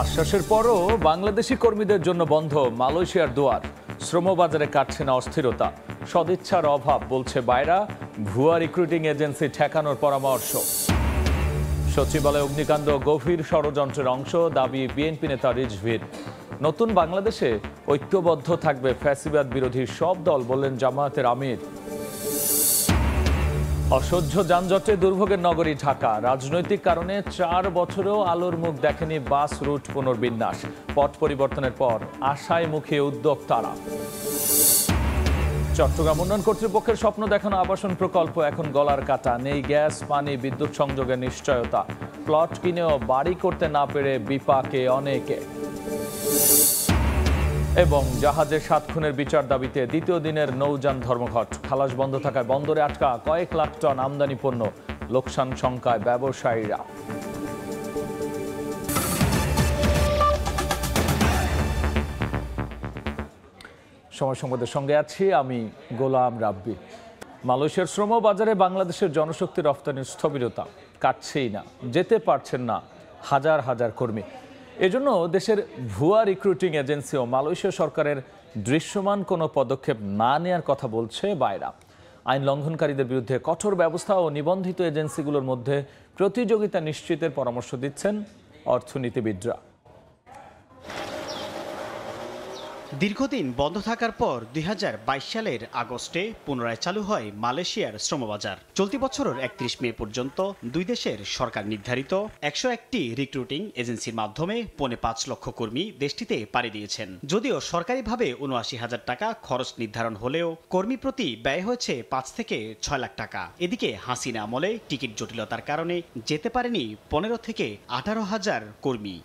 আশ্বাসের পরও বাংলাদেশি কর্মীদের জন্য বন্ধ মালয়েশিয়ার দুয়ার। শ্রমবাজারে কাটছে না অস্থিরতা, সদিচ্ছার অভাব বলছে বাইরা। ভুয়া রিক্রুটিং এজেন্সি ঠেকানোর পরামর্শ। সচিবালয় অগ্নিকাণ্ড গভীর ষড়যন্ত্রের অংশ, দাবি বিএনপি নেতা রিজভীর। নতুন বাংলাদেশে ঐক্যবদ্ধ থাকবে ফ্যাসিবাদ বিরোধী সব দল, বললেন জামায়াতের আমির। অসহ্য যানজটে দুর্ভোগের নগরী ঢাকা। রাজনৈতিক কারণে 4 বছরেও আলোর মুখ দেখেনি বাস রুট পুনর্বিন্যাস। পথ পরিবর্তনের পর আশায় মুখে উদ্যোক্তারা। চট্টগ্রাম উন্নয়ন কর্তৃপক্ষের স্বপ্ন দেখানো আবাসন প্রকল্প এখন গলার কাটা। নেই গ্যাস, পানি, বিদ্যুৎ সংযোগের নিশ্চয়তা। প্লট কিনেও বাড়ি করতে না পেরে বিপাকে অনেকে। এবং জাহাজে 7 খুনের বিচার দাবিতে দ্বিতীয় দিনের নৌযান ধর্মঘট। খালাস বন্ধ থাকায় বন্দরে আটকা কয়েক লাখ টন আমদানি পণ্য। লোকসান শঙ্কায় ব্যবসায়ীরা। সময় সংবাদের সঙ্গে আছি আমি গোলাম রাব্বি। মালয়েশিয়ার শ্রম বাজারে বাংলাদেশের জনশক্তি রফতানির স্থবিরতা কাটছেই না, যেতে পারছেন না হাজার হাজার কর্মী। এজন্য দেশের ভুয়া রিক্রুটিং এজেন্সি ও মালয়েশিয়া সরকারের দৃশ্যমান কোনো পদক্ষেপ না নেয়ার কথা বলছে বাইরা। আইন লঙ্ঘনকারীদের বিরুদ্ধে কঠোর ব্যবস্থা ও নিবন্ধিত এজেন্সিগুলোর মধ্যে প্রতিযোগিতা নিশ্চিতের পরামর্শ দিচ্ছেন অর্থনীতিবিদরা। দীর্ঘদিন বন্ধ থাকার পর 2022 সালের আগস্টে পুনরায় চালু হয় মালয়েশিয়ার শ্রমবাজার। চলতি বছরের 31 মে পর্যন্ত দুই দেশের সরকার নির্ধারিত 101টি রিক্রুটিং এজেন্সির মাধ্যমে 5.5 লক্ষ কর্মী দেশটিতে পাড়ি দিয়েছেন। যদিও সরকারিভাবে 79,000 টাকা খরচ নির্ধারণ হলেও কর্মী প্রতি ব্যয় হয়েছে 5 থেকে 6 লাখ টাকা। এদিকে হাসিনা আমলে টিকিট জটিলতার কারণে যেতে পারেনি 15 থেকে 18,000 কর্মী।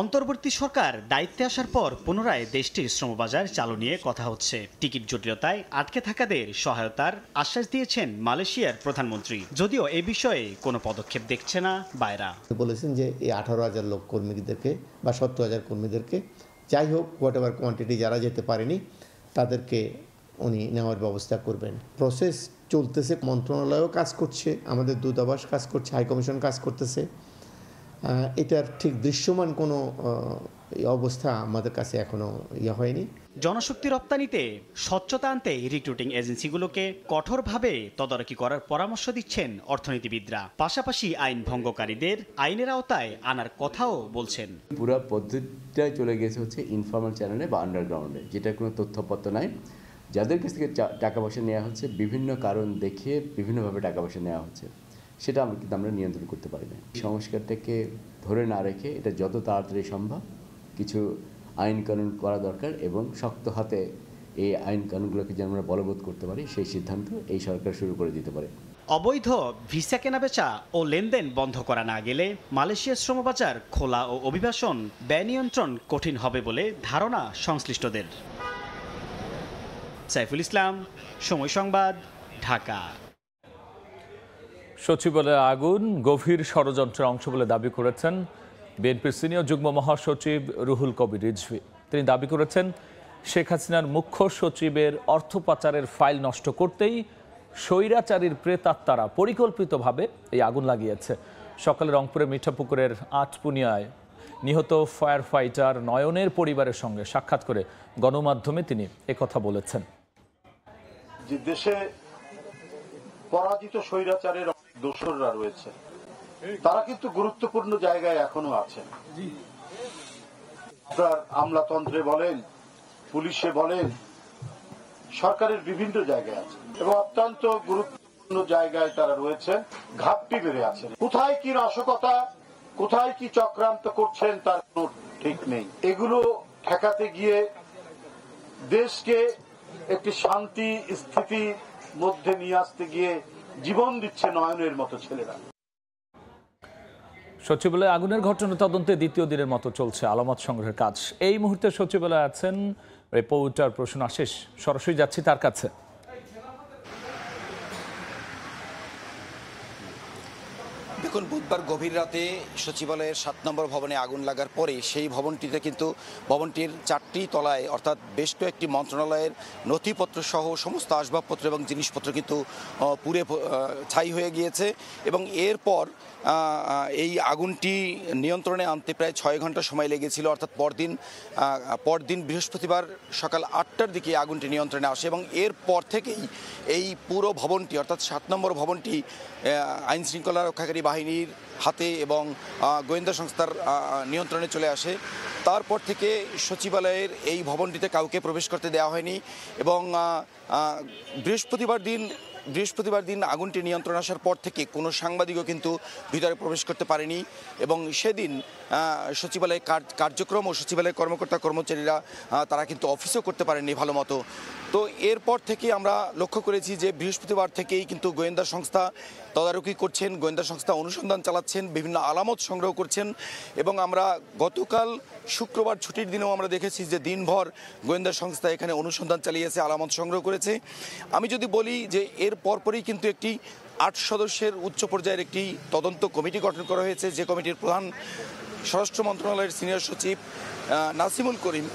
অন্তর্বর্তী সরকার দায়িত্বে আসার পর পুনরায় দেশটির শ্রমবাজার চালু নিয়ে কথা হচ্ছে। টিকিট জটিলতায় আটকে থাকাদের সহায়তার আশ্বাস দিয়েছেন মালয়েশিয়ার প্রধানমন্ত্রী, যদিও এ বিষয়ে কোনো পদক্ষেপ দেখছে না বাইরা। বলেছেন যে এই 18,000 লোক কর্মীদেরকে বা 70,000 কর্মীদেরকে যাই হোক হোয়াট এভার কোয়ান্টিটি যারা যেতে পারেনি তাদেরকে উনি নেওয়ার ব্যবস্থা করবেন। প্রসেস চলতেছে, মন্ত্রণালয়ও কাজ করছে, আমাদের দূতাবাস কাজ করছে, হাইকমিশন কাজ করতেছে। এটার ঠিক দৃশ্যমান কোনো অবস্থা আমাদের কাছে এখনো হয়নি। জনশক্তি রপ্তানিতে স্বচ্ছতা আনতে রিক্রুটিং এজেন্সিগুলোকে কঠোরভাবে তদারকি করার পরামর্শ দিচ্ছেন অর্থনীতিবিদরা। পাশাপাশি আইন ভঙ্গকারীদের আইনের আওতায় আনার কথাও বলছেন। পুরো পদ্ধতিটা চলে গেছে হচ্ছে ইনফর্মাল চ্যানেলে বা আন্ডারগ্রাউন্ডে, যেটা কোনো তথ্যপত্র নাই। যাদের কাছ থেকে টাকা পয়সা নেওয়া হচ্ছে, বিভিন্ন কারণ দেখিয়ে বিভিন্নভাবে টাকা পয়সা নেওয়া হচ্ছে, সেটা কিন্তু আমরা নিয়ন্ত্রণ করতে পারি না। সংস্কারটাকে ধরে না রেখে এটা যত তাড়াতাড়ি সম্ভব কিছু আইন কানুন করা দরকার এবং শক্ত হাতে এই আইন কানুনগুলোকে যেন আমরা বলবৎ করতে পারি, সেই সিদ্ধান্ত এই সরকার শুরু করে দিতে পারে। অবৈধ ভিসা কেনাবেচা ও লেনদেন বন্ধ করা না গেলে মালয়েশিয়ার শ্রমবাজার খোলা ও অভিবাসন ব্যয় নিয়ন্ত্রণ কঠিন হবে বলে ধারণা সংশ্লিষ্টদের। সাইফুল ইসলাম, সময় সংবাদ, ঢাকা। সচিবালয়ে আগুন গভীর ষড়যন্ত্রের অংশ বলে দাবি করেছেন বিএনপির সিনিয়র যুগ্ম মহাসচিব রুহুল কবির রিজভী। তিনি দাবি করেছেন শেখ হাসিনার মুখ্য সচিবের অর্থ পাচারের ফাইল নষ্ট করতেই স্বৈরাচারীর প্রেতাত্মারা পরিকল্পিতভাবে এই আগুন লাগিয়েছে। সকালে রংপুরের মিঠাপুকুরের আটপুনিয়ায় নিহত ফায়ার ফাইটার নয়নের পরিবারের সঙ্গে সাক্ষাৎ করে গণমাধ্যমে তিনি একথা বলেছেন। যে দেশে পরাজিত স্বৈরাচারের দোসররা রয়েছে, তারা কিন্তু গুরুত্বপূর্ণ জায়গায় এখনো আছেন। আপনার আমলাতন্ত্রে বলেন, পুলিশে বলেন, সরকারের বিভিন্ন জায়গায় আছে এবং অত্যন্ত গুরুত্বপূর্ণ জায়গায় তারা রয়েছেন, ঘাপটি বেড়ে আছেন। কোথায় কি নাশকতা, কোথায় কি চক্রান্ত করছেন তার কোনো ঠিক নেই। এগুলো ঠেকাতে গিয়ে দেশকে একটি শান্তি স্থিতির মধ্যে নিয়ে আসতে গিয়ে জীবন দিচ্ছে নয়নের মতো ছেলেরা। সচিবালয়ে আগুনের ঘটনা তদন্তে দ্বিতীয় দিনের মতো চলছে আলামত সংগ্রহের কাজ। এই মুহূর্তে সচিবালয়ে আছেন রিপোর্টার প্রসূন আশিস, সরাসরি যাচ্ছি তার কাছে। দেখুন, দেখুন, বুধবার গভীর রাতে সচিবালয়ের 7 নম্বর ভবনে আগুন লাগার পরে সেই ভবনটিতে কিন্তু ভবনটির 4টি তলায় অর্থাৎ বেশ কয়েকটি মন্ত্রণালয়ের নথিপত্র সহ সমস্ত আসবাবপত্র এবং জিনিসপত্র কিন্তু পুড়ে ছাই হয়ে গিয়েছে এবং এরপর এই আগুনটি নিয়ন্ত্রণে আনতে প্রায় 6 ঘন্টা সময় লেগেছিল। অর্থাৎ পরদিন বৃহস্পতিবার সকাল 8টার দিকে আগুনটি নিয়ন্ত্রণে আসে এবং এরপর থেকেই এই পুরো ভবনটি অর্থাৎ 7 নম্বর ভবনটি আইনশৃঙ্খলা রক্ষাকারী বাহিনীর হাতে এবং গোয়েন্দা সংস্থার নিয়ন্ত্রণে চলে আসে। তারপর থেকে সচিবালয়ের এই ভবনটিতে কাউকে প্রবেশ করতে দেওয়া হয়নি এবং বৃহস্পতিবার দিন আগুনটি নিয়ন্ত্রণ আসার পর থেকে কোনো সাংবাদিকও কিন্তু ভিতরে প্রবেশ করতে পারেনি এবং সেদিন সচিবালয়ের কার্যক্রম ও সচিবালয়ের কর্মচারীরা তারা কিন্তু অফিসও করতে পারেননি ভালো মতো। তো এরপর থেকে আমরা লক্ষ্য করেছি যে বৃহস্পতিবার থেকেই কিন্তু গোয়েন্দা সংস্থা তদারকি করছেন, গোয়েন্দা সংস্থা অনুসন্ধান চালাচ্ছেন, বিভিন্ন আলামত সংগ্রহ করছেন এবং আমরা গতকাল শুক্রবার ছুটির দিনেও আমরা দেখেছি যে দিনভর গোয়েন্দা সংস্থা এখানে অনুসন্ধান চালিয়েছে, আলামত সংগ্রহ করেছে। আমি যদি বলি যে এর পরপরই কিন্তু একটি 8 সদস্যের উচ্চ পর্যায়ের একটি তদন্ত কমিটি গঠন করা হয়েছে, যে কমিটির প্রধান স্বরাষ্ট্র মন্ত্রণালয়ের সিনিয়র সচিব নাসিমুল করিম।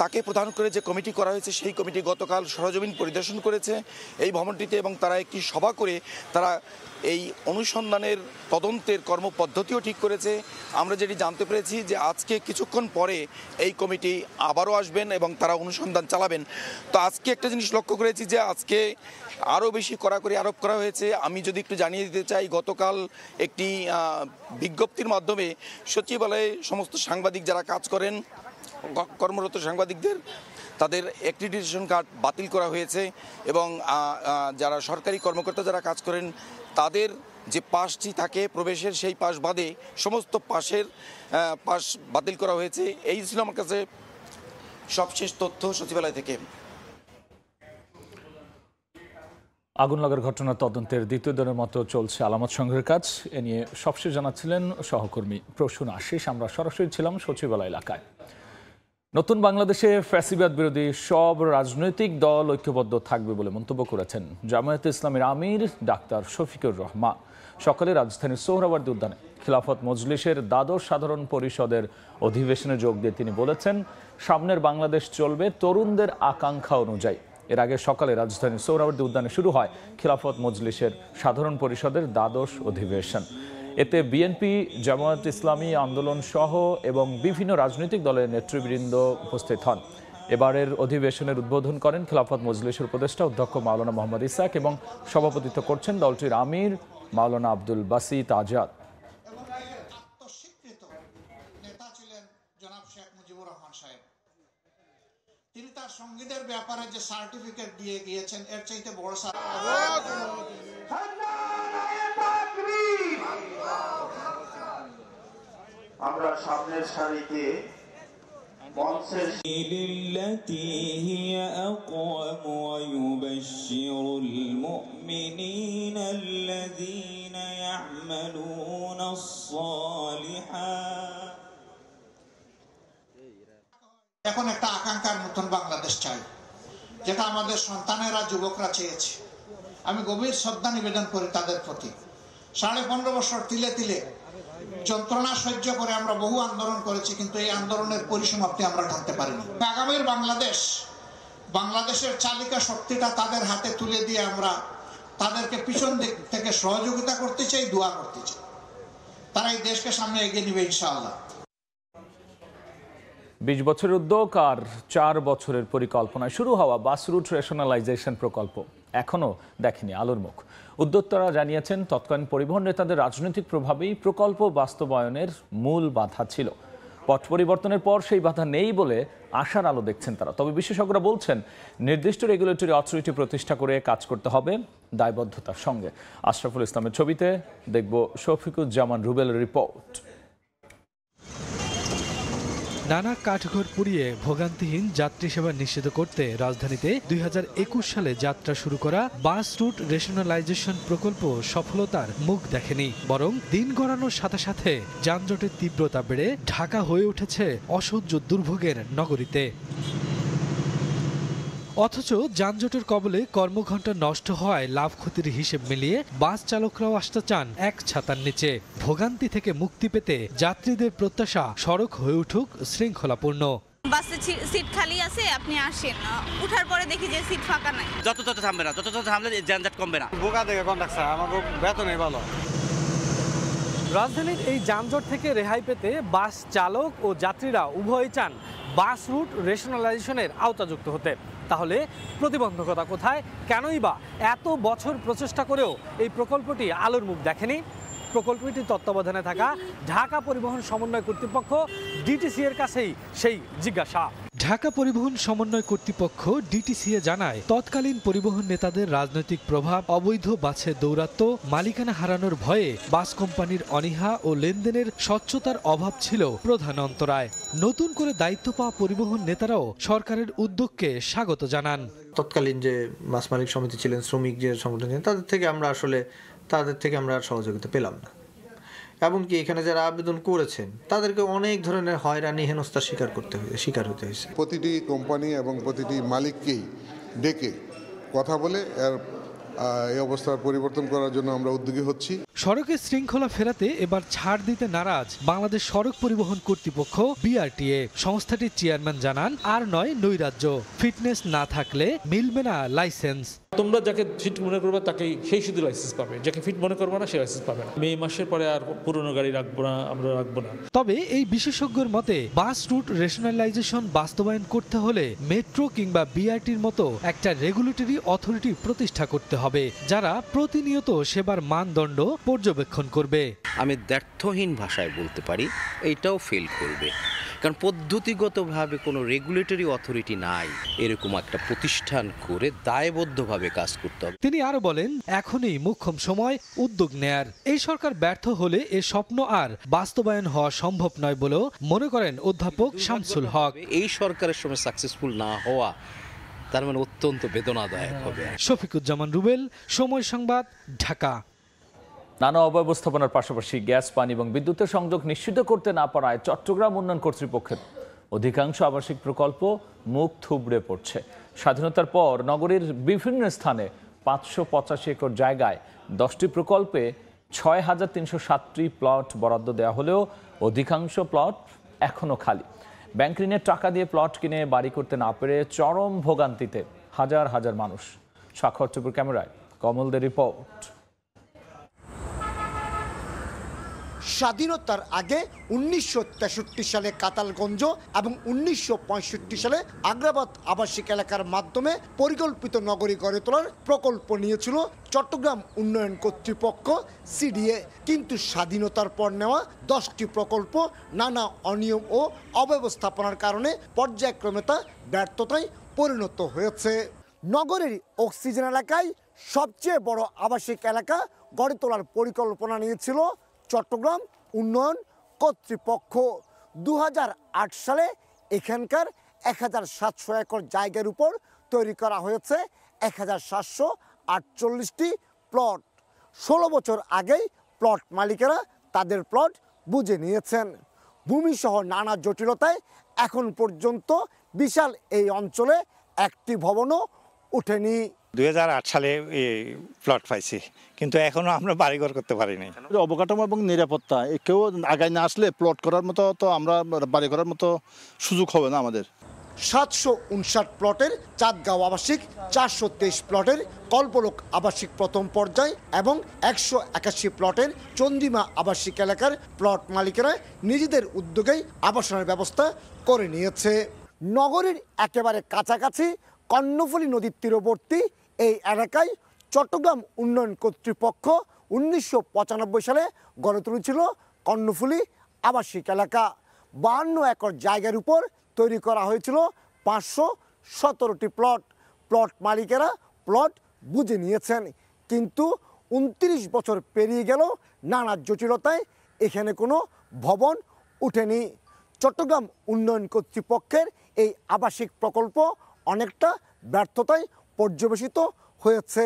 তাকে প্রধান করে যে কমিটি করা হয়েছে সেই কমিটি গতকাল সরেজমিন পরিদর্শন করেছে এই ভবনটিতে এবং তারা একটি সভা করে তারা এই অনুসন্ধানের তদন্তের কর্মপদ্ধতিও ঠিক করেছে। আমরা যেটি জানতে পেরেছি যে আজকে কিছুক্ষণ পরে এই কমিটি আবারও আসবেন এবং তারা অনুসন্ধান চালাবেন। তো আজকে একটা জিনিস লক্ষ্য করেছি যে আজকে আরও বেশি কড়াকড়ি আরোপ করা হয়েছে। আমি যদি একটু জানিয়ে দিতে চাই, গতকাল একটি বিজ্ঞপ্তির মাধ্যমে সচিবালয়ে সমস্ত সাংবাদিক যারা কাজ করেন, কর্মরত সাংবাদিকদের তাদের অ্যাক্রিডিটেশন কার্ড বাতিল করা হয়েছে এবং যারা সরকারি কর্মকর্তা যারা কাজ করেন তাদের যে পাসটি থাকে প্রবেশের, সেই পাস বাদে সমস্ত পাস বাতিল করা হয়েছে। এই ছিল আমার কাছে সবশেষ তথ্য সচিবালয় থেকে। আগুন লাগার ঘটনা তদন্তের দ্বিতীয় দিনের মতো চলছে আলামত সংগ্রহের কাজ। এ নিয়ে সবশেষ জানাচ্ছিলেন সহকর্মী প্রসূন আশিস। আমরা সরাসরি ছিলাম সচিবালয় এলাকায়। নতুন বাংলাদেশে ফ্যাসিবাদ বিরোধী সব রাজনৈতিক দল ঐক্যবদ্ধ থাকবে বলে মন্তব্য করেছেন জামায়াতে ইসলামীর আমির ডাক্তার শফিকুর রহমান। সকালে রাজধানীর সোহরাওয়ার্দী উদ্যানে খিলাফত মজলিসের দ্বাদশ সাধারণ পরিষদের অধিবেশনে যোগ দিয়ে তিনি বলেছেন, সামনের বাংলাদেশ চলবে তরুণদের আকাঙ্ক্ষা অনুযায়ী। এর আগে সকালে রাজধানীর সোহরাওয়ার্দী উদ্যানে শুরু হয় খিলাফত মজলিসের সাধারণ পরিষদের দ্বাদশ অধিবেশন। এতে বিএনপি, জামায়াত ইসলামী আন্দোলন সহ এবং বিভিন্ন রাজনৈতিক দলের নেতৃবৃন্দ উপস্থিত হন। এবারের অধিবেশনের উদ্বোধন করেন খিলাফত মজলিসের উপদেষ্টা অধ্যক্ষ মাওলানা মোহাম্মদ ইসাক এবং সভাপতিত্ব করছেন দলটির আমির মাওলানা আব্দুল বাসিত আজাদ। তিনি তার সঙ্গীদের ব্যাপারে যে সার্টিফিকেট দিয়ে গিয়েছেন এর চাইতে বড় আমরা সামনের সারিতে التي هي أقوم ويبشر المؤمنين الذين يعملون الصالحات। এখন একটা আকাঙ্ক্ষার নতুন বাংলাদেশ চাই, যেটা আমাদের সন্তানেরা, যুবকরা চেয়েছে। আমি গভীর শ্রদ্ধা নিবেদন করি তাদের প্রতি। 15.5 বছর তিলে তিলে যন্ত্রণা সহ্য করে আমরা বহু আন্দোলন করেছি, কিন্তু এই আন্দোলনের পরিসমাপ্তি আমরা টানতে পারিনি। আগামীর বাংলাদেশের চালিকা শক্তিটা তাদের হাতে তুলে দিয়ে আমরা তাদেরকে পিছন দিক থেকে সহযোগিতা করতে চাই, দোয়া করতে চাই। তারা এই দেশকে সামনে এগিয়ে নিবে ইনশাআল্লাহ। 20 বছরের উদ্যোগ আর 4 বছরের পরিকল্পনায় শুরু হওয়া বাস রুট রেশনালাইজেশন প্রকল্প এখনও দেখেনি আলোর মুখ। উদ্যোক্তারা জানিয়েছেন, তৎকালীন পরিবহন নেতাদের রাজনৈতিক প্রভাবেই প্রকল্প বাস্তবায়নের মূল বাধা ছিল। পট পরিবর্তনের পর সেই বাধা নেই বলে আশার আলো দেখছেন তারা। তবে বিশেষজ্ঞরা বলছেন, নির্দিষ্ট রেগুলেটরি অথরিটি প্রতিষ্ঠা করে কাজ করতে হবে দায়বদ্ধতার সঙ্গে। আশরাফুল ইসলামের ছবিতে দেখব শফিকুজ্জামান রুবেলের রিপোর্ট। নানা কাঠঘর পুড়িয়ে ভোগান্তিহীন যাত্রী সেবা নিশ্চিত করতে রাজধানীতে 2021 সালে যাত্রা শুরু করা বাস রুট রেশনালাইজেশন প্রকল্প সফলতার মুখ দেখেনি, বরং দিন গড়ানোর সাথে সাথে যানজটের তীব্রতা বেড়ে ঢাকা হয়ে উঠেছে অসহ্য দুর্ভোগের নগরীতে। অথচ যানজটের কবলে কর্মঘণ্টা নষ্ট হওয়ায় লাভ ক্ষতির হিসেব মিলিয়ে বাস চালকরাও আসতে চান এক ছাতার নিচে। ভোগান্তি থেকে মুক্তি পেতে যাত্রীদের প্রত্যাশা সড়ক হয়ে উঠুক শৃঙ্খলাপূর্ণ। বাসে সিট খালি আছে, আপনি আসেন, উঠার পরে দেখি যে সিট ফাঁকা নাই। যত থামবে না, যত থামলে যানজট কমবে না। বোকা দেখে কন্ডাক্টর আমার বেতনই ভালো। রাজধানীর এই যানজট থেকে রেহাই পেতে বাস চালক ও যাত্রীরা উভয়ই চান বাস রুট রেশনালাইজেশনের আওতাযুক্ত হতে। তাহলে প্রতিবন্ধকতা কোথায়? কেনই বা এত বছর প্রচেষ্টা করেও এই প্রকল্পটি আলোর মুখ দেখেনি? প্রকল্পটি তত্ত্বাবধানে থাকা ঢাকা পরিবহন সমন্বয় কর্তৃপক্ষ ডিটিসি এর কাছেই সেই জিজ্ঞাসা। ঢাকা পরিবহন সমন্বয় কর্তৃপক্ষ ডিটিসিএ জানায়, তৎকালীন পরিবহন নেতাদের রাজনৈতিক প্রভাব, অবৈধ বাসে দৌরাত্ম্য, মালিকানা হারানোর ভয়ে বাস কোম্পানির অনীহা ও লেনদেনের স্বচ্ছতার অভাব ছিল প্রধান অন্তরায়। নতুন করে দায়িত্ব পাওয়া পরিবহন নেতারাও সরকারের উদ্যোগকে স্বাগত জানান। তৎকালীন যে বাস মালিক সমিতি ছিলেন, শ্রমিক যে সংগঠন ছিলেন, তাদের থেকে আমরা আর সহযোগিতা পেলাম না। এমনকি এখানে যারা আবেদন করেছেন তাদেরকে অনেক ধরনের হয়রানি হেনস্থার শিকার হতে হয়েছে। প্রতিটি কোম্পানি এবং প্রতিটি মালিককেই ডেকে কথা বলে এই অবস্থার পরিবর্তন করার জন্য আমরা উদ্যোগী হচ্ছি। সড়কে শৃঙ্খলা ফেরাতে এবার ছাড় দিতে নারাজ বাংলাদেশ সড়ক পরিবহন কর্তৃপক্ষ বিআরটিএ। সংস্থাটির চেয়ারম্যান জানান, আর নয় নৈরাজ্য, ফিটনেস না থাকলে মিলবে না লাইসেন্স। তোমরা যাকে ফিট মনে করবে তাকেই সেই শুধু লাইসেন্স পাবে, যাকে ফিট মনে করবে না সে লাইসেন্স পাবে না। মে মাসের পরে আর পুরনো গাড়ি রাখবো না, আমরা রাখবো না। তবে এই বিশেষজ্ঞর মতে বাস রুট রেশনালাইজেশন বাস্তবায়ন করতে হলে মেট্রো কিংবা বিআরটির মতো একটা রেগুলেটরি অথরিটি প্রতিষ্ঠা করতে হবে, যারা প্রতিনিয়ত সেবার মানদণ্ড পর্যবেক্ষণ করবে। আমি দ্ব্যর্থহীন ভাষায় বলতে পারি এইটাও ফেল করবে, কারণ পদ্ধতিগতভাবে কোনো রেগুলেটরি অথরিটি নাই। এরকম একটা প্রতিষ্ঠান করে দায়বদ্ধভাবে কাজ করতে হবে। তিনি আরো বলেন, এখনই মোক্ষম সময় উদ্যোগ নেয়ার। এই সরকার ব্যর্থ হলে এ স্বপ্ন আর বাস্তবায়ন হওয়া সম্ভব নয় বলেও মনে করেন অধ্যাপক শামসুল হক। এই সরকারের সময় সাকসেসফুল না হওয়া তার মানে অত্যন্ত বেদনাদায়ক হবে। শফিকুজ্জামান রুবেল, সময় সংবাদ, ঢাকা। নানা অব্যবস্থাপনার পাশাপাশি গ্যাস, পানি এবং বিদ্যুতের সংযোগ নিশ্চিত করতে না পারায় চট্টগ্রাম উন্নয়ন কর্তৃপক্ষের অধিকাংশ আবাসিক প্রকল্প মুখ থুবড়ে পড়ছে। স্বাধীনতার পর নগরীর বিভিন্ন স্থানে 585 একর জায়গায় 10টি প্রকল্পে 6,307টি প্লট বরাদ্দ দেওয়া হলেও অধিকাংশ প্লট এখনও খালি। ব্যাংক ঋণের টাকা দিয়ে প্লট কিনে বাড়ি করতে না পেরে চরম ভোগান্তিতে হাজার হাজার মানুষ। স্বাক্ষর টিপুর ক্যামেরায় কমলদের রিপোর্ট। স্বাধীনতার আগে 1963 সালে কাতালগঞ্জ এবং 1965 সালে আগ্রাবাদ আবাসিক এলাকার মাধ্যমে পরিকল্পিত নগরী গড়ে তোলার প্রকল্প নিয়েছিল চট্টগ্রাম উন্নয়ন কর্তৃপক্ষ সিডিএ। কিন্তু স্বাধীনতার পর নেওয়া 10টি প্রকল্প নানা অনিয়ম ও অব্যবস্থাপনার কারণে পর্যায়ক্রমে তা ব্যর্থতায় পরিণত হয়েছে। নগরীর অক্সিজেন এলাকায় সবচেয়ে বড় আবাসিক এলাকা গড়ে তোলার পরিকল্পনা নিয়েছিল চট্টগ্রাম উন্নয়ন কর্তৃপক্ষ। 2008 সালে এখানকার 1700 একর জায়গার উপর তৈরি করা হয়েছে 1748টি প্লট। 16 বছর আগেই প্লট মালিকেরা তাদের প্লট বুঝে নিয়েছেন। ভূমিসহ নানা জটিলতায় এখন পর্যন্ত বিশাল এই অঞ্চলে একটি ভবনও উঠেনি। 2008 সালে প্লট পাইছি, কিন্তু এখনো আমরা বাড়িঘর করতে পারিনি। অবকাঠামো এবং নিরাপত্তা কেউ আগায় না আসলে প্লট করার মতো তো আমরা বাড়ি করার মতো সুযোগ হবে না আমাদের। 759 প্লটের চাঁদগাঁও আবাসিক, 423 প্লটের কল্পলোক আবাসিক প্রথম পর্যায় এবং 181 প্লটের চন্দ্রিমা আবাসিক এলাকার প্লট মালিকেরা নিজেদের উদ্যোগেই আবাসনের ব্যবস্থা করে নিয়েছে। নগরীর একেবারে কাছাকাছি কর্ণফুলী নদীর তীরবর্তী এই এলাকায় চট্টগ্রাম উন্নয়ন কর্তৃপক্ষ 1995 সালে গড়ে তুলেছিল কর্ণফুলী আবাসিক এলাকা। 52 একর জায়গার উপর তৈরি করা হয়েছিল 517টি প্লট। প্লট মালিকেরা প্লট বুঝে নিয়েছেন, কিন্তু 29 বছর পেরিয়ে গেল নানা জটিলতায় এখানে কোনো ভবন উঠেনি। চট্টগ্রাম উন্নয়ন কর্তৃপক্ষের এই আবাসিক প্রকল্প অনেকটা ব্যর্থতায় পর্যবেসিত হয়েছে।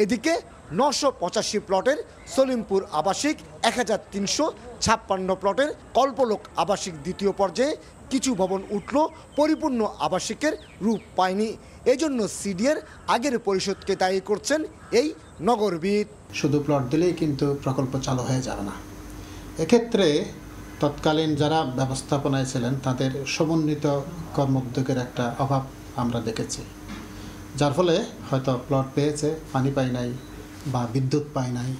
এদিকে 985 প্লটের সলিমপুর আবাসিক, 1356 প্লটের কল্পলোক আবাসিক দ্বিতীয় পর্যায়ে কিছু ভবন উঠল, পরিপূর্ণ আবাসিকের রূপ পায়নি। এজন্য সিডিএর আগের পরিষদকে দায়ী করছেন এই নগরবিদ। শুধু প্লট দিলেই কিন্তু প্রকল্প চালু হয়ে যাবে না। এক্ষেত্রে তৎকালীন যারা ব্যবস্থাপনায় ছিলেন তাদের সমন্বিত কর্মোদ্যোগের একটা অভাব আমরা দেখেছি, যার ফলে হয়তো প্লট পেয়েছে, পানি পায় নাই বা বিদ্যুৎ পায় নাই।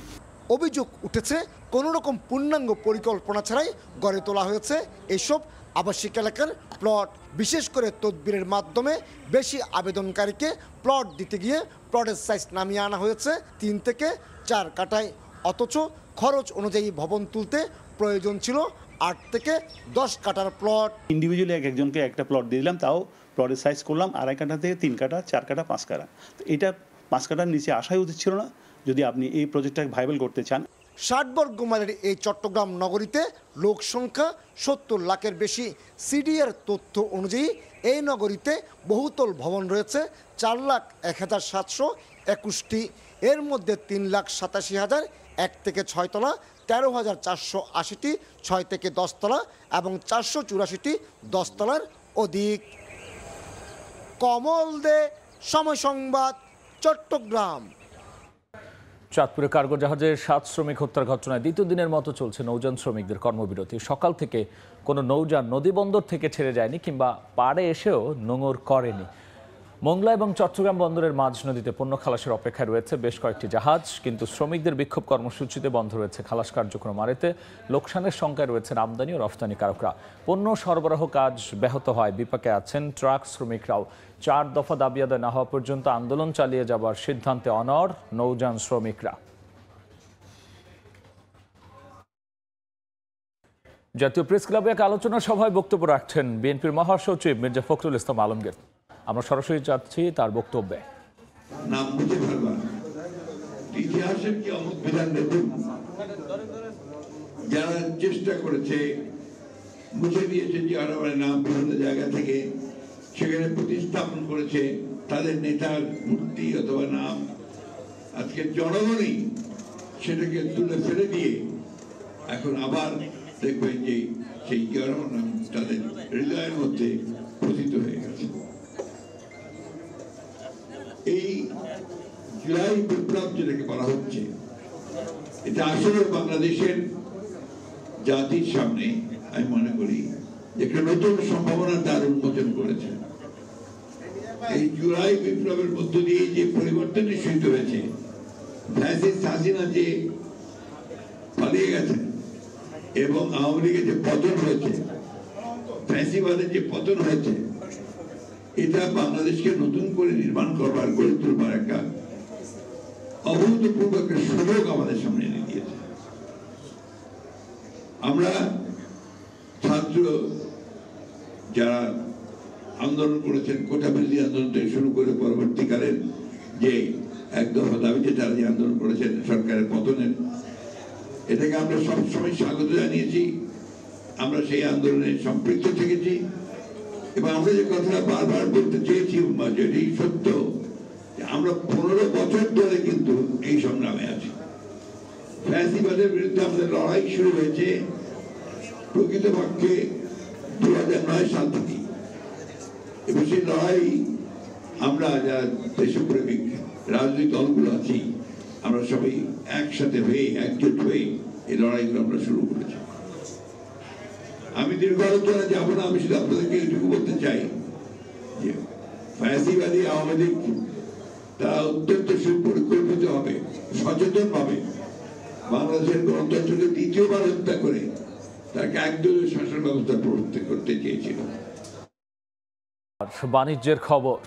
অভিযোগ উঠেছে কোনো রকম পূর্ণাঙ্গ পরিকল্পনা ছাড়াই গড়ে তোলা হয়েছে এইসব আবাসিক এলাকার প্লট। বিশেষ করে তদবিরের মাধ্যমে বেশি আবেদনকারীকে প্লট দিতে গিয়ে প্লটের সাইজ নামিয়ে আনা হয়েছে 3 থেকে 4 কাঠায়, অথচ খরচ অনুযায়ী ভবন তুলতে প্রয়োজন ছিল 8 থেকে 10 কাঠার প্লট। ইন্ডিভিজুয়ালি একজনকে একটা প্লট দিয়ে দিলাম, তাও প্লটের সাইজ করলাম 2.5 কাঠা থেকে 3 কাঠা, 4 কাঠা, 5 কাঠা। তো এটা 5 কাঠার নিচে আসাই উচিত ছিল না যদি আপনি এই প্রজেক্টটাকে ভাইবেল করতে চান। 60 বর্গ মাইলের এই চট্টগ্রাম নগরীতে লোক সংখ্যা 70 লাখের বেশি। সিডিএর তথ্য অনুযায়ী এই নগরীতে বহুতল ভবন রয়েছে 4,01,721টি। এর মধ্যে 3,87,000 1 থেকে 6 তলা, 13,480টি 6 থেকে 10 তলা এবং 484টি 10 তলার অধিক। কমল দে, সময় সংবাদ, চট্টগ্রাম। চাঁদপুরে কার্গো জাহাজের 7 শ্রমিক হত্যার ঘটনায় দ্বিতীয় দিনের মতো চলছে নৌযান শ্রমিকদের কর্মবিরতি। সকাল থেকে কোনো নৌযান নদীবন্দর থেকে ছেড়ে যায়নি কিংবা পাড়ে এসেও নোঙর করেনি। মোংলা এবং চট্টগ্রাম বন্দরের মাঝ নদীতে পণ্য খালাসের অপেক্ষায় রয়েছে বেশ কয়েকটি জাহাজ, কিন্তু শ্রমিকদের বিক্ষোভ কর্মসূচিতে বন্ধ রয়েছে খালাস কার্যক্রম। আরেতে লোকসানের সংখ্যায় রয়েছেন আমদানি ও রফতানিকারকরা। পণ্য সরবরাহ কাজ ব্যাহত হয়, বিপাকে আছেন ট্রাক শ্রমিকরাও। 4 দফা দাবি আদায় না হওয়া পর্যন্ত আন্দোলন চালিয়ে যাবার সিদ্ধান্তে অনড় নৌযান শ্রমিকরা। জাতীয় প্রেস ক্লাবে এক আলোচনা সভায় বক্তব্য রাখছেন বিএনপির মহাসচিব মির্জা ফখরুল ইসলাম আলমগীর। আমরা সরাসরি যাচ্ছি তার বক্তব্যে। নাম বুঝে ফেলবা, ইতিহাসের কি অমুক বিধান দেখুন, যারা চেষ্টা করেছে মুছে দিয়েছে যে আরবের নাম বিভিন্ন জায়গা থেকে, সেখানে প্রতিস্থাপন করেছে তাদের নেতার মূর্তি অথবা নাম। আজকে জনগণই সেটাকে তুলে ফেলে দিয়ে এখন আবার দেখবেন যে সেই জিয়ারহমান নাম তাদের হৃদয়ের মধ্যে প্রথিত হয়ে গেছে। এই জুলাই বিপ্লব যেটাকে বলা হচ্ছে, এটা আসলে বাংলাদেশের জাতির সামনে আমি মনে করি একটা নতুন সম্ভাবনার দ্বার উন্মোচন করেছে। এই জুলাই বিপ্লবের মধ্য দিয়ে যে পরিবর্তনের সৃষ্টি হয়েছে, ফ্যাসিস্ট হাসিনা যে পালিয়ে গেছে এবং আওয়ামী লীগের যে পতন হয়েছে, ফ্যাসিবাদের যে পতন হয়েছে, এটা বাংলাদেশকে নতুন করে নির্মাণ করবার, গড়ে তুলবার একটা অভূতপূর্ব একটা সুযোগ আমাদের সামনে এনে দিয়েছে। আমরা ছাত্র যারা আন্দোলন করেছেন, কোটা বিরোধী আন্দোলন থেকে শুরু করে পরবর্তীকালের যে একদম দাবিতে তারা যে আন্দোলন করেছেন সরকারের পতনের, এটাকে আমরা সবসময় স্বাগত জানিয়েছি। আমরা সেই আন্দোলনে সম্পৃক্ত থেকেছি এবং আমরা যে কথাটা বারবার বলতে চেয়েছি, যেটি সত্য, আমরা 15 বছর ধরে কিন্তু এই সংগ্রামে আছি। ফ্যাসিবাদের বিরুদ্ধে আমাদের লড়াই শুরু হয়েছে প্রকৃতপক্ষে 2009 সাল থেকে, এবং সেই লড়াই আমরা যারা দেশপ্রেমিক রাজনৈতিক দলগুলো আছি, আমরা সবাই একসাথে হয়ে, একজোট হয়ে এই লড়াইগুলো আমরা শুরু করেছি। আমি দীর্ঘ আলোচনা যাবো না, আমি শুধু আপনাদেরকে এইটুকু বলতে চাই যে ফ্যাসিবাদী আওয়ামী লীগ তারা অত্যন্ত সুপরিকল্পিত হবে, সচেতন ভাবে বাংলাদেশের গণতন্ত্রকে দ্বিতীয়বার হত্যা করে তাকে একদলীয় শাসন ব্যবস্থা প্রবর্তন করতে চেয়েছিল। বাণিজ্যের খবর।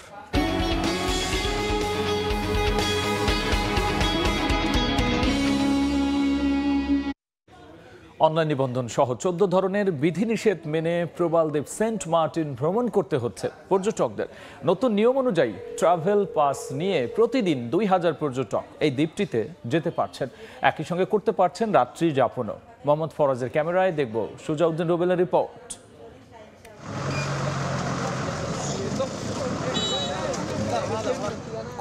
অনলাইন নিবন্ধন সহ 14 ধরনের বিধিনিষেধ মেনে প্রবালদ্বীপ সেন্ট মার্টিন ভ্রমণ করতে হচ্ছে পর্যটকদের। নতুন নিয়ম অনুযায়ী ট্রাভেল পাস নিয়ে প্রতিদিন 2000 পর্যটক এই দ্বীপটিতে যেতে পারছেন, একই সঙ্গে করতে পারছেন রাত্রি যাপনও। মোহাম্মদ ফরাজের ক্যামেরায় দেখব সুজাউদ্দিন রুবেলের রিপোর্ট।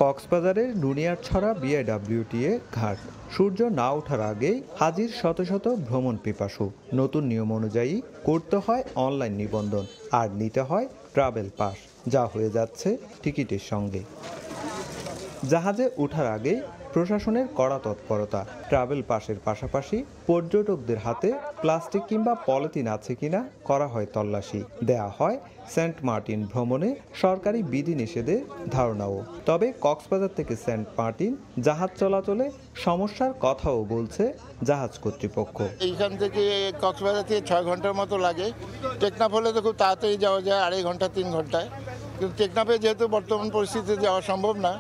কক্সবাজারের নুনিয়ারছড়া বিআইডব্লিউটিএ ঘাট। সূর্য না ওঠার আগেই হাজির শত শত ভ্রমণ পিপাসু। নতুন নিয়ম অনুযায়ী করতে হয় অনলাইন নিবন্ধন আর নিতে হয় ট্রাভেল পাস, যা হয়ে যাচ্ছে টিকিটের সঙ্গে। জাহাজে ওঠার আগে প্রশাসনের কড়া তৎপরতা। ট্রাভেল পাসের পাশাপাশি পর্যটকদের হাতে প্লাস্টিক কিংবা পলিথিন আছে কিনা করা হয় তল্লাশি। দেয়া হয় সেন্ট মার্টিন ভ্রমণে সরকারি বিধিনিষেধের ধারণাও। তবে কক্সবাজার থেকে সেন্ট মার্টিন জাহাজ চলাচলে সমস্যার কথাও বলছে জাহাজ কর্তৃপক্ষ। এইখান থেকে কক্সবাজার থেকে 6 ঘন্টার মতো লাগে। টেকনাফ হলে তো খুব তাড়াতাড়ি যাওয়া যায়, 2.5 ঘন্টা 3 ঘন্টায়। কিন্তু টেকনাফে যেহেতু বর্তমান পরিস্থিতিতে যাওয়া সম্ভব না,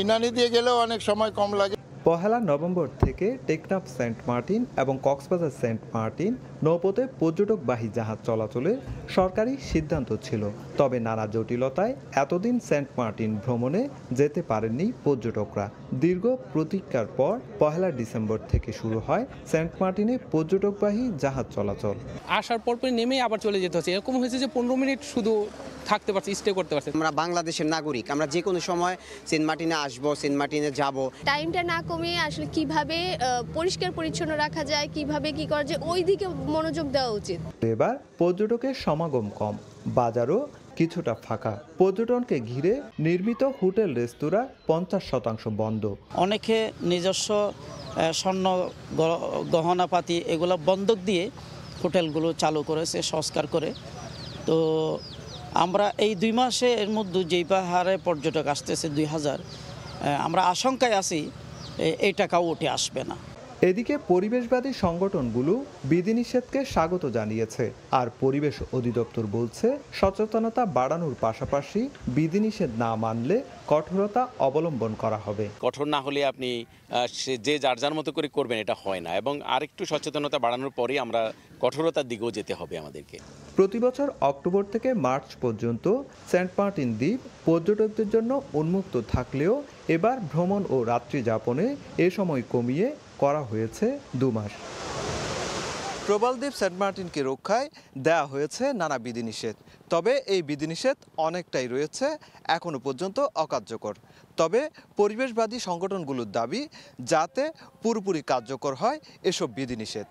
ইনানি দিয়ে গেলেও অনেক সময় কম লাগে। 1 নভেম্বর থেকে টেকনাফ সেন্ট মার্টিন এবং কক্সবাজার সেন্ট মার্টিন নৌপথে পর্যটকবাহী জাহাজ চলাচলের সরকারি সিদ্ধান্ত ছিল। তবে নানা জটিলতায় এতদিন সেন্ট মার্টিন ভ্রমণে যেতে পারেননি পর্যটকরা। দীর্ঘ প্রতীক্ষার পর 1 ডিসেম্বর থেকে শুরু হয় সেন্ট মার্টিনে পর্যটকবাহী জাহাজ চলাচল। আসার পর নেমে আবার চলে যেতে হচ্ছে। এরকম হয়েছে যে 15 মিনিট শুধু থাকতে পারছি, স্টে করতে পারছি। আমরা বাংলাদেশের নাগরিক, আমরা যে কোনো সময় সেন্ট মার্টিনে আসবো, সেন্ট মার্টিনে যাব। টাইমটা না কমিয়ে আসলে কিভাবে পরিষ্কার পরিচ্ছন্ন রাখা যায়, কিভাবে কি করা যায়, ওই দিকে মনোযোগ দেওয়া উচিত। এবার পর্যটকের সমাগম কম, বাজারও কিছুটা ফাঁকা। পর্যটনকে ঘিরে নির্মিত হোটেল রেস্তোরাঁ 50% বন্ধ। অনেকে নিজস্ব স্বর্ণ গহনাপাতি এগুলো বন্ধক দিয়ে হোটেলগুলো চালু করেছে সংস্কার করে। তো আমরা এই 2 মাসে এর মধ্যে যেই হারে পর্যটক আসতেছে 2000, আমরা আশঙ্কায় আছি এই টাকাও উঠে আসবে না। এদিকে পরিবেশবাদী সংগঠনগুলো বিধিনিষেধকে স্বাগত জানিয়েছে। আর পরিবেশ অধিদপ্তর বলছে সচেতনতা বাড়ানোর পাশাপাশি বিধিনিষেধ না মানলে কঠোরতা অবলম্বন করা হবে। কঠোর না হলে আপনি যে যার যার মতো করে করবেন, এটা হয় না। এবং আরেকটু সচেতনতা বাড়ানোর পরেই আমরা কঠোরতার দিকেও যেতে হবে আমাদেরকে। প্রতি বছর অক্টোবর থেকে মার্চ পর্যন্ত সেন্ট মার্টিন দ্বীপ পর্যটকদের জন্য উন্মুক্ত থাকলেও এবার ভ্রমণ ও রাত্রি যাপনে এ সময় কমিয়ে করা হয়েছে 2 মাস। প্রবালদ্বীপ সেন্ট মার্টিনকে রক্ষায় দেয়া হয়েছে নানা বিধিনিষেধ। তবে এই বিধিনিষেধ অনেকটাই রয়েছে এখনো পর্যন্ত অকার্যকর। তবে পরিবেশবাদী সংগঠনগুলোর দাবি যাতে পুরোপুরি কার্যকর হয় এসব বিধিনিষেধ।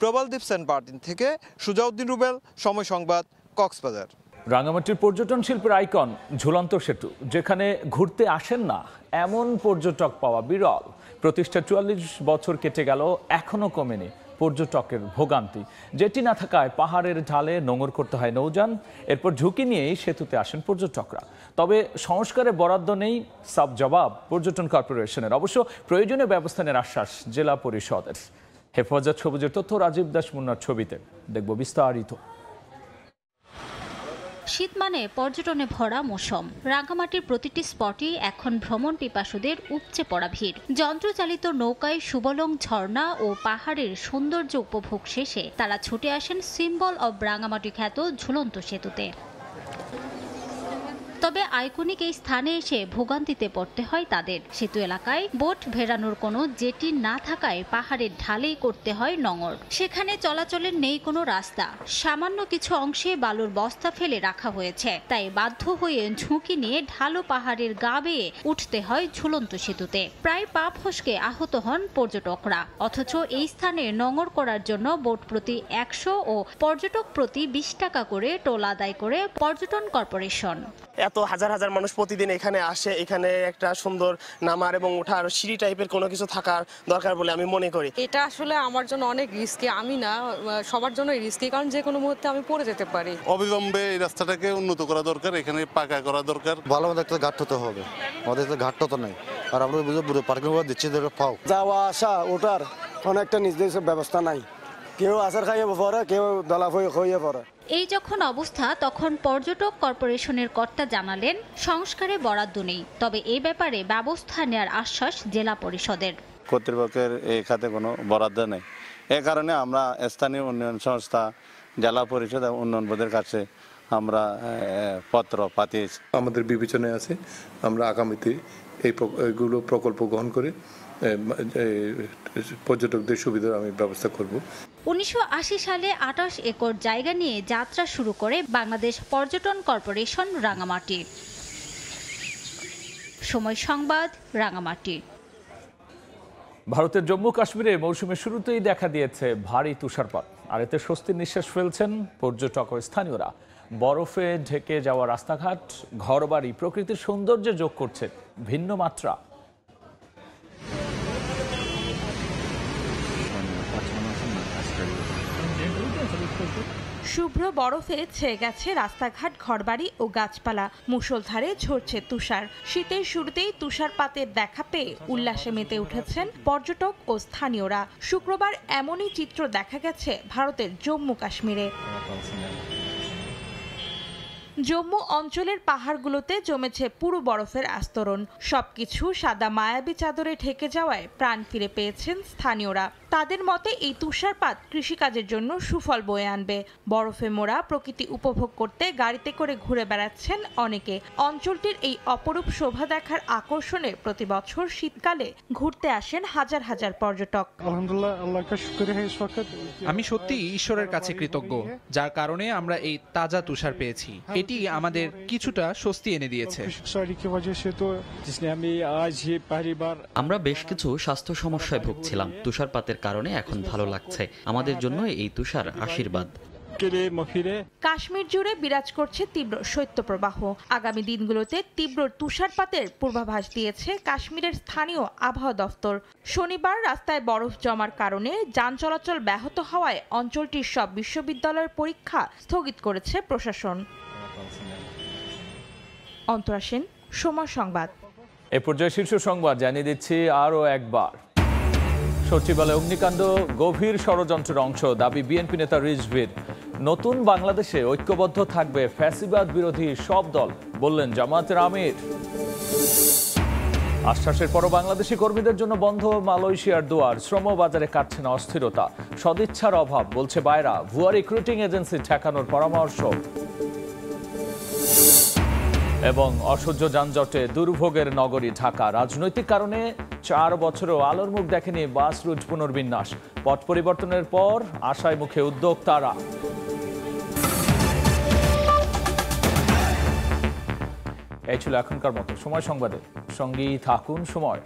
প্রবালদ্বীপ সেন্ট মার্টিন থেকে সুজাউদ্দিন রুবেল, সময় সংবাদ, কক্সবাজার। রাঙামাটির পর্যটন শিল্পের আইকন ঝুলন্ত সেতু, যেখানে ঘুরতে আসেন না এমন পর্যটক পাওয়া বিরল। প্রতিষ্ঠা 44 বছর কেটে গেল, এখনো কমেনি পর্যটকের ভোগান্তি। যেটি না থাকায় পাহাড়ের ঢালে নোঙর করতে হয় নৌযান। এরপর ঝুঁকি নিয়েই সেতুতে আসেন পর্যটকরা। তবে সংস্কারে বরাদ্দ নেই সাব জবাব পর্যটন কর্পোরেশনের। অবশ্য প্রয়োজনীয় ব্যবস্থা নেওয়ার আশ্বাস জেলা পরিষদের। হেফাজত সবুজের তথ্য রাজীব দাস মুন্নার ছবিতে, দেখব বিস্তারিত। শীত মানে পর্যটনে ভরা মৌসুম। রাঙ্গামাটির প্রতিটি স্পটই এখন ভ্রমণ পিপাসুদের উপচে পড়া ভিড়। যন্ত্রচালিত নৌকায় সুবলং ঝর্ণা ও পাহাড়ের সৌন্দর্য উপভোগ শেষে তারা ছুটে আসেন সিম্বল অব রাঙ্গামাটি খ্যাত ঝুলন্ত সেতুতে। তবে আইকনিক এই স্থানে এসে ভোগান্তিতে পড়তে হয় তাদের। সেতু এলাকায় বোট ভেড়ানোর কোনো জেটি না থাকায় পাহাড়ের ঢালেই করতে হয় নোঙর। সেখানে চলাচলের নেই কোনো রাস্তা, সামান্য কিছু অংশে বালুর বস্তা ফেলে রাখা হয়েছে। তাই বাধ্য হয়ে ঝুঁকি নিয়ে ঢালু পাহাড়ের গা বেয়ে উঠতে হয় ঝুলন্ত সেতুতে। প্রায় পা ফসকে আহত হন পর্যটকরা। অথচ এই স্থানে নোঙর করার জন্য বোট প্রতি 100 ও পর্যটক প্রতি 20 টাকা করে টোল আদায় করে পর্যটন কর্পোরেশন। এত হাজার হাজার মানুষ প্রতিদিন এখানে আসে, এখানে একটা সুন্দর নামার এবং ওঠার সিঁড়ি টাইপের কোনো কিছু থাকার দরকার বলে আমি মনে করি। এটা আসলে আমার জন্য অনেক রিস্কি, আমি না সবার জন্য রিস্কি, কারণ যে কোনো মুহূর্তে আমি পড়ে যেতে পারি। অবিলম্বে এই রাস্তাটাকে উন্নত করা দরকার, এখানে পাকা করা দরকার। ভালো মতো একটা ঘাট হতে হবে, আমাদের তো ঘাট তো নাই। আর আমরা বুঝে পার্কিং দিচ্ছি পাও যাওয়া আসা ওঠার কোনো একটা নির্দিষ্ট ব্যবস্থা নাই। কেউ আসার খাইয়ে পড়ে, কেউ দলা খাইয়ে পড়ে। এই যখন অবস্থা, তখন পর্যটক কর্পোরেশনের কর্তা জানালেন সংস্কারে বরাদ্দ নেই। তবে এই ব্যাপারে ব্যবস্থা নেওয়ার আশ্বাস জেলা পরিষদের। কর্তৃপক্ষের এই খাতে কোনো বরাদ্দ নেই। এ কারণে আমরা স্থানীয় উন্নয়ন সংস্থা, জেলা পরিষদ এবং উন্নয়ন বোর্ডের কাছে আমরা পত্র পাঠিয়েছি। আমাদের বিবেচনায় আছে, আমরা আগামীতে এইগুলো প্রকল্প গ্রহণ করে পর্যটকদের সুবিধার আমি ব্যবস্থা করব। 1980 সালে 28 একর জায়গা নিয়ে যাত্রা শুরু করে বাংলাদেশ পর্যটন কর্পোরেশন রাঙ্গামাটি। সময় সংবাদ, রাঙ্গামাটি। ভারতের জম্মু কাশ্মীরে মৌসুমের শুরুতেই দেখা দিয়েছে ভারী তুষারপাত। আর এতে স্বস্তির নিঃশ্বাস ফেলছেন পর্যটক ও স্থানীয়রা। বরফে ঢেকে যাওয়া রাস্তাঘাট, ঘরবাড়ি প্রকৃতির সৌন্দর্যে যোগ করছে ভিন্ন মাত্রা। শুভ্র বরফে ছেয়ে গেছে রাস্তাঘাট, ঘরবাড়ি ও গাছপালা। মুষলধারে ঝরছে তুষার। শীতের শুরুতেই তুষারপাতের দেখা পেয়ে উল্লাসে মেতে উঠেছেন পর্যটক ও স্থানীয়রা। শুক্রবার এমনই চিত্র দেখা গেছে ভারতের জম্মু কাশ্মীরে। জম্মু অঞ্চলের পাহাড়গুলোতে জমেছে পুরো বরফের আস্তরণ। সবকিছু সাদা মায়াবী চাদরে ঢেকে যাওয়ায় প্রাণ ফিরে পেয়েছেন স্থানীয়রা। তাদের মতে এই তুষারপাত কৃষিকাজের জন্য সুফল বয়ে আনবে। বরফে মোড়া প্রকৃতি উপভোগ করতে গাড়িতে করে ঘুরে বেড়াচ্ছেন অনেকে। অঞ্চলটির এই অপরূপ শোভা দেখার আকর্ষণে প্রতি বছর শীতকালে ঘুরতে আসেন হাজার হাজার পর্যটক। আমি সত্যি ঈশ্বরের কাছে কৃতজ্ঞ, যার কারণে আমরা এই তাজা তুষার পেয়েছি। এটি আমাদের কিছুটা স্বস্তি এনে দিয়েছে। আমরা বেশ কিছু স্বাস্থ্য সমস্যায় ভুগছিলাম। তুষারপাতের কারণে এখন ভালো লাগছে। আমাদের জন্য এই তুষার আশীর্বাদ। কাশ্মীর জুড়ে বিরাজ করছে তীব্র শৈত্যপ্রবাহ। আগামী দিনগুলোতে তীব্র তুষারপাতের পূর্বাভাস দিয়েছে কাশ্মীরের স্থানীয় আবহাওয়া দফতর। শনিবার রাস্তায় বরফ জমার কারণে যান চলাচল ব্যাহত হওয়ায় অঞ্চলটির সব বিশ্ববিদ্যালয়ের পরীক্ষা স্থগিত করেছে প্রশাসন। অন্তরা সেন, সময় সংবাদ। এ পর্যায়ে শীর্ষ সংবাদ জানিয়ে দিচ্ছি আরও একবার। সচিবালয় অগ্নিকাণ্ড গভীর ষড়যন্ত্রের অংশ, দাবি বিএনপি নেতা রিজভীর। নতুন বাংলাদেশে ঐক্যবদ্ধ থাকবে ফ্যাসিবাদ বিরোধী সব দল, বললেন জামায়াতের আমির। আশ্বাসের পরও বাংলাদেশি কর্মীদের জন্য বন্ধ মালয়েশিয়ার দুয়ার। শ্রম বাজারে কাটছে না অস্থিরতা, সদিচ্ছার অভাব, বলছে বায়রা। ভুয়া রিক্রুটিং এজেন্সি ঠেকানোর পরামর্শ। এবং অসহ্য যানজটে দুর্ভোগের নগরী ঢাকা। রাজনৈতিক কারণে 4 বছরও আলোর মুখ দেখেনি বাস রুট পুনর্বিন্যাস। পথ পরিবর্তনের পর আশায় মুখে উদ্যোক্তারা। এই ছিল এখনকার মতো সময় সংবাদে। সঙ্গেই থাকুন সময়।